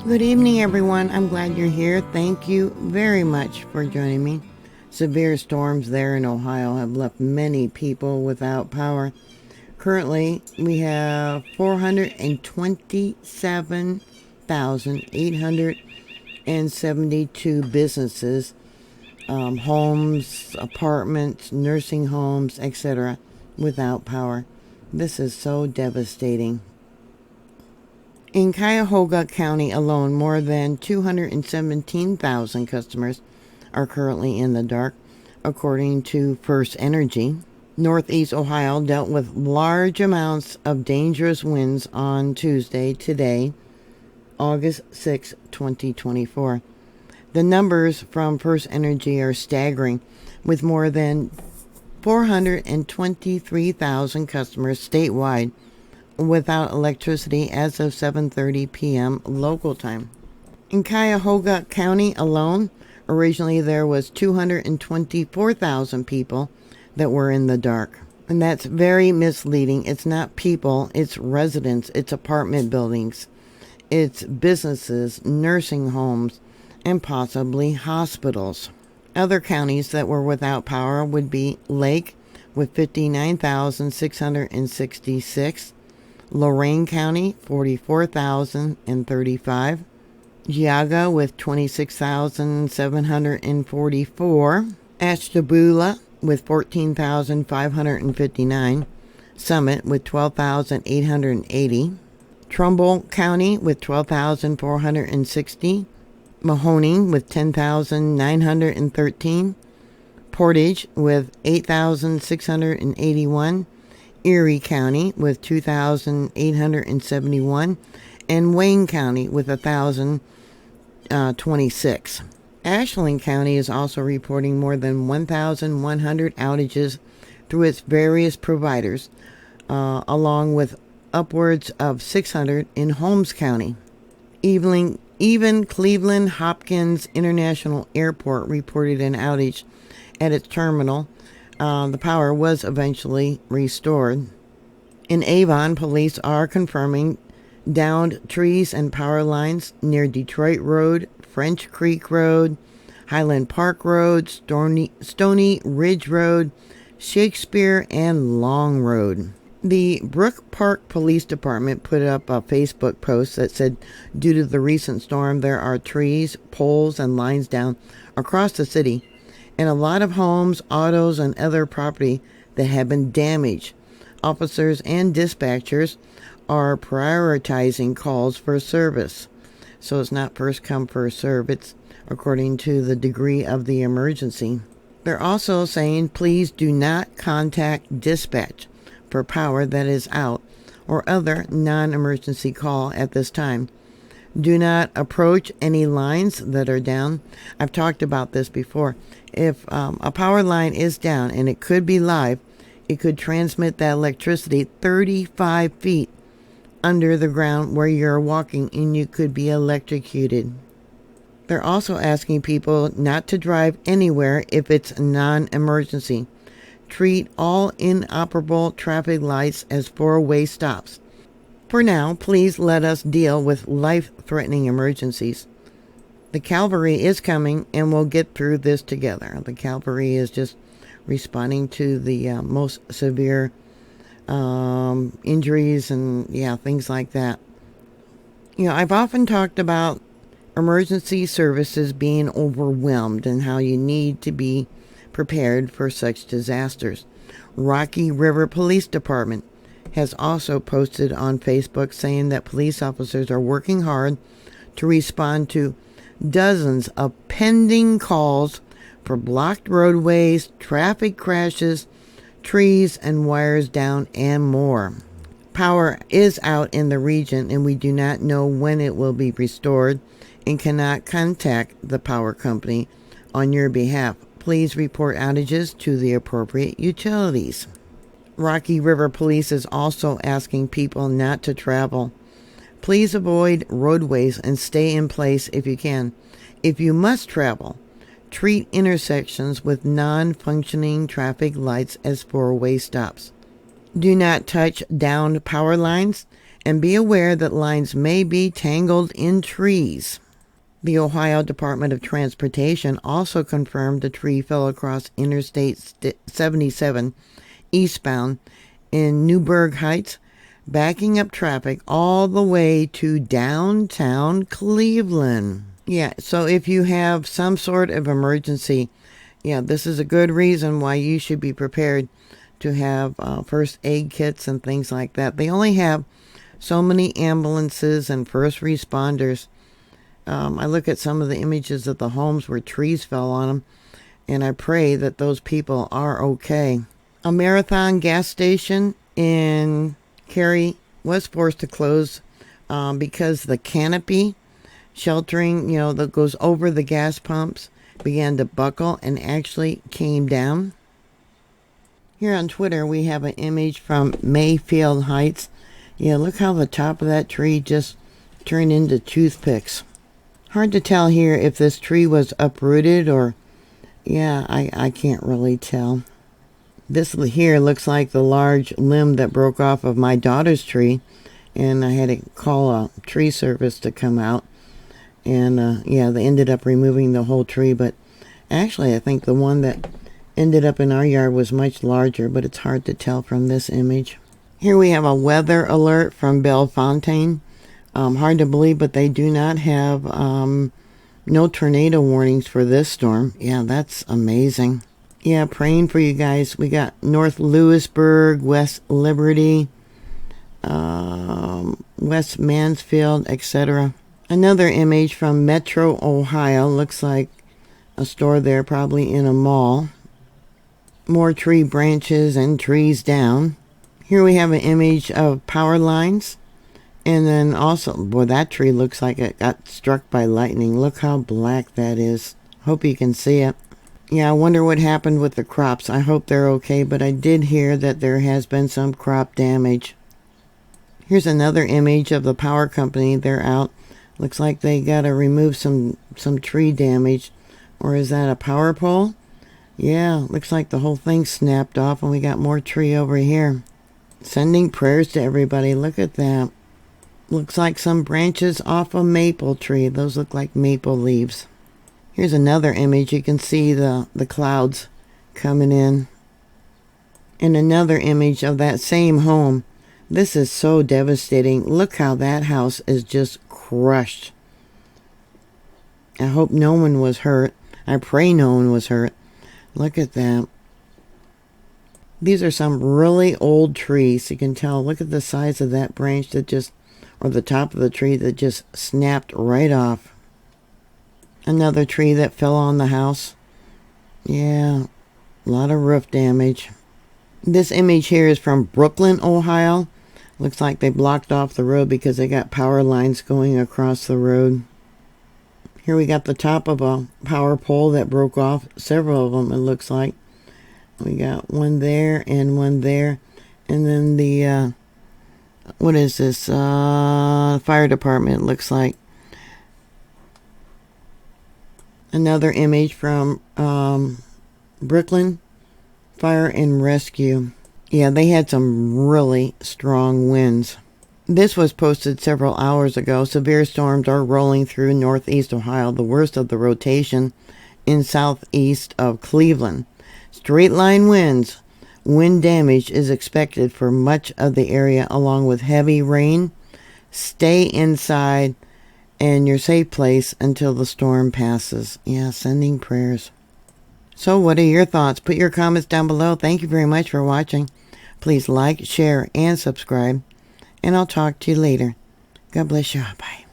Good evening, everyone. I'm glad you're here. Thank you very much for joining me. Severe storms there in Ohio have left many people without power. Currently, we have 427,872 businesses, homes, apartments, nursing homes, etc., without power. This is so devastating. In Cuyahoga County alone, more than 217,000 customers are currently in the dark, according to First Energy. Northeast Ohio dealt with large amounts of dangerous winds on Tuesday, today, August 6, 2024. The numbers from First Energy are staggering, with more than 423,000 customers statewide without electricity as of 7:30 p.m. local time. In Cuyahoga County alone, originally there was 224,000 people that were in the dark. And that's very misleading. It's not people, it's residents, it's apartment buildings, it's businesses, nursing homes, and possibly hospitals. Other counties that were without power would be Lake with 59,666, Lorain County, 44,035. Geauga with 26,744. Ashtabula with 14,559. Summit with 12,880. Trumbull County with 12,460. Mahoning with 10,913. Portage with 8,681. Erie County with 2,871, and Wayne County with 1,026. Ashland County is also reporting more than 1,100 outages through its various providers, along with upwards of 600 in Holmes County. Even Cleveland Hopkins International Airport reported an outage at its terminal. The power was eventually restored. In Avon, police are confirming downed trees and power lines near Detroit Road, French Creek Road, Highland Park Road, Stony Ridge Road, Shakespeare, and Long Road. The Brook Park Police Department put up a Facebook post that said, due to the recent storm, there are trees, poles, and lines down across the city, and a lot of homes, autos, and other property that have been damaged. Officers and dispatchers are prioritizing calls for service. So it's not first come, first serve. It's according to the degree of the emergency. They're also saying, please do not contact dispatch for power that is out or other non-emergency call at this time. Do not approach any lines that are down. I've talked about this before. If a power line is down, and it could be live, it could transmit that electricity 35 feet under the ground where you're walking, and you could be electrocuted. They're also asking people not to drive anywhere if it's non-emergency. Treat all inoperable traffic lights as four-way stops. For now, please let us deal with life-threatening emergencies. The cavalry is coming, and we'll get through this together. The cavalry is just responding to the most severe injuries and, things like that. I've often talked about emergency services being overwhelmed and how you need to be prepared for such disasters. Rocky River Police Department has also posted on Facebook saying that police officers are working hard to respond to dozens of pending calls for blocked roadways, traffic crashes, trees and wires down, and more. Power is out in the region, and we do not know when it will be restored and cannot contact the power company on your behalf. Please report outages to the appropriate utilities. Rocky River Police is also asking people not to travel. Please avoid roadways and stay in place if you can. If you must travel, treat intersections with non-functioning traffic lights as four-way stops. Do not touch downed power lines and be aware that lines may be tangled in trees. The Ohio Department of Transportation also confirmed a tree fell across Interstate 77 eastbound in Newburgh Heights, backing up traffic all the way to downtown Cleveland. Yeah, so if you have some sort of emergency, yeah, this is a good reason why you should be prepared to have first aid kits and things like that. They only have so many ambulances and first responders. I look at some of the images of the homes where trees fell on them, and I pray that those people are okay. A Marathon gas station in Cary was forced to close because the canopy sheltering, that goes over the gas pumps began to buckle and actually came down. Here on Twitter, we have an image from Mayfield Heights. Yeah, look how the top of that tree just turned into toothpicks. Hard to tell here if this tree was uprooted or, yeah, I can't really tell. This here looks like the large limb that broke off of my daughter's tree, and I had to call a tree service to come out. And, yeah, they ended up removing the whole tree, but actually I think the one that ended up in our yard was much larger, but it's hard to tell from this image. Here we have a weather alert from Bellefontaine. Hard to believe, but they do not have no tornado warnings for this storm. Yeah, that's amazing. Yeah, praying for you guys. We got North Lewisburg, West Liberty, West Mansfield, etc. Another image from Metro, Ohio. Looks like a store there, probably in a mall. More tree branches and trees down. Here we have an image of power lines. And then also, boy, that tree looks like it got struck by lightning. Look how black that is. Hope you can see it. Yeah, I wonder what happened with the crops. I hope they're okay, but I did hear that there has been some crop damage. Here's another image of the power company. They're out. Looks like they got to remove some tree damage. Or is that a power pole? Yeah, looks like the whole thing snapped off and we got more tree over here. Sending prayers to everybody. Look at that. Looks like some branches off a maple tree. Those look like maple leaves. Here's another image. You can see the clouds coming in. And another image of that same home. This is so devastating. Look how that house is just crushed. I hope no one was hurt. I pray no one was hurt. Look at that. These are some really old trees. You can tell. Look at the size of that branch that just, or the top of the tree that just snapped right off. Another tree that fell on the house. Yeah, a lot of roof damage. This image here is from Brooklyn, Ohio. Looks like they blocked off the road because they got power lines going across the road. Here we got the top of a power pole that broke off. Several of them, it looks like. We got one there and one there. And then the, what is this? Fire department, looks like. Another image from Brooklyn Fire and Rescue. Yeah, they had some really strong winds. This was posted several hours ago. Severe storms are rolling through northeast Ohio, the worst of the rotation in southeast of Cleveland. Straight line winds. Wind damage is expected for much of the area along with heavy rain. Stay inside and your safe place until the storm passes. Yeah, sending prayers. So what are your thoughts? Put your comments down below. Thank you very much for watching. Please like, share, and subscribe. And I'll talk to you later. God bless you. Bye.